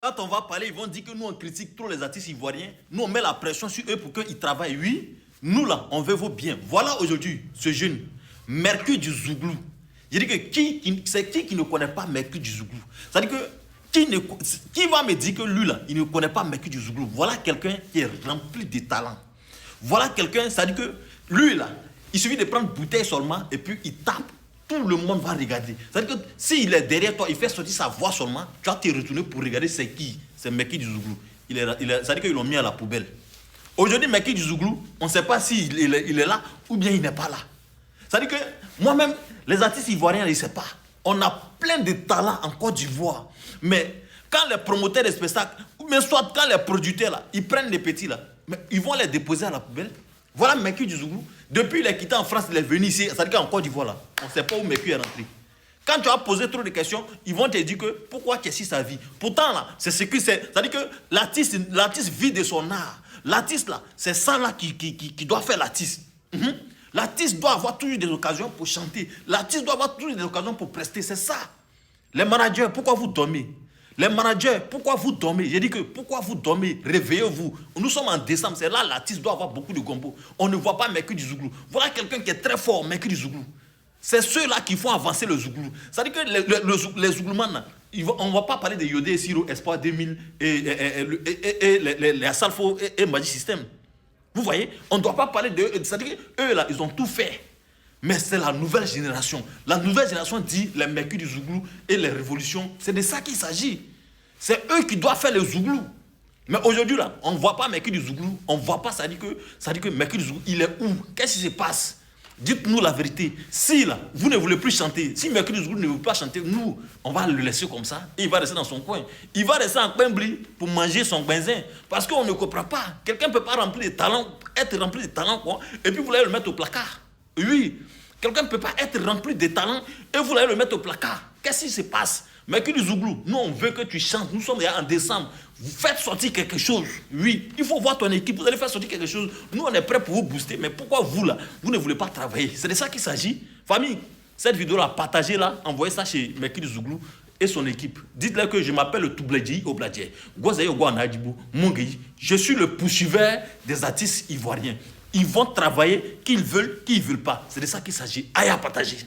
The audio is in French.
Quand on va parler, ils vont dire que nous, on critique trop les artistes ivoiriens. Nous, on met la pression sur eux pour qu'ils travaillent. Oui, nous, là, on veut vos biens. Voilà aujourd'hui, ce jeune, Mercure du Zouglou. Je dis que c'est qui ne connaît pas Mercure du Zouglou? C'est-à-dire que qui va me dire que lui, là, il ne connaît pas Mercure du Zouglou? Voilà quelqu'un qui est rempli de talent. Voilà quelqu'un, c'est-à-dire que lui, là, il suffit de prendre bouteille seulement et puis il tape. Tout le monde va regarder. C'est-à-dire que s'il est derrière toi, il fait sortir sa voix seulement, tu vas te retourner pour regarder c'est qui. C'est Mercure du Zouglou. C'est-à-dire qu'ils l'ont mis à la poubelle. Aujourd'hui, Mercure du Zouglou, on ne sait pas s'il est là ou bien il n'est pas là. C'est-à-dire que moi-même, les artistes ivoiriens, je ne sais pas. On a plein de talents en Côte d'Ivoire. Mais quand les promoteurs de spectacles, ou bien soit quand les producteurs, là, ils prennent les petits, là, mais ils vont les déposer à la poubelle. Voilà Mercure du Zouglou. Depuis il est quitté en France, il est venu ici. C'est-à-dire qu'en Côte d'Ivoire, là, on ne sait pas où Mercure est rentré. Quand tu as posé trop de questions, ils vont te dire que pourquoi tu es si sa vie. Pourtant, là, c'est ce que c'est. C'est-à-dire que l'artiste vit de son art. L'artiste, là, c'est ça là qui doit faire l'artiste. L'artiste doit avoir toujours des occasions pour chanter. L'artiste doit avoir toujours des occasions pour prester. C'est ça. Les managers, pourquoi vous dormez? Les managers, pourquoi vous dormez? J'ai dit que pourquoi vous dormez? Réveillez-vous. Nous sommes en décembre, c'est là l'artiste doit avoir beaucoup de gombo. On ne voit pas Mercure du Zouglou. Voilà quelqu'un qui est très fort, Mercure du Zouglou. C'est ceux-là qui font avancer le Zouglou. C'est-à-dire que les Zougloumans, on ne va pas parler de Yodé, Siro, Espoir 2000 et les Asalfo et Magic System. Vous voyez? On ne doit pas parler d'eux. C'est-à-dire qu'eux, là, ils ont tout fait. Mais c'est la nouvelle génération. La nouvelle génération dit les Mercure du Zouglou et les révolutions. C'est de ça qu'il s'agit. C'est eux qui doivent faire le Zouglou. Mais aujourd'hui, là, on ne voit pas Mercure du Zouglou. On ne voit pas, ça dit que Mercure du Zouglou, il est où? Qu'est-ce qui se passe? Dites-nous la vérité. Si là, vous ne voulez plus chanter, si Mercure du Zouglou ne veut pas chanter, nous, on va le laisser comme ça et il va rester dans son coin. Il va rester en coin bris pour manger son benzin. Parce qu'on ne comprend pas. Quelqu'un ne peut pas être rempli de talent, quoi, et puis vous allez le mettre au placard. Oui. Quelqu'un ne peut pas être rempli de talent et vous allez le mettre au placard. Qu'est-ce qui se passe? Mercure du Zouglou, nous on veut que tu chantes. Nous sommes déjà en décembre. Vous faites sortir quelque chose. Oui, il faut voir ton équipe. Vous allez faire sortir quelque chose. Nous on est prêts pour vous booster. Mais pourquoi vous là, vous ne voulez pas travailler? C'est de ça qu'il s'agit. Famille, cette vidéo-là, partagez-la. Envoyez ça chez Mercure du Zouglou et son équipe. Dites-leur que je m'appelle le Toubledji Obladje. Je suis le poursuiveur des artistes ivoiriens. Ils vont travailler, qu'ils veulent pas. C'est de ça qu'il s'agit. Allez à partager.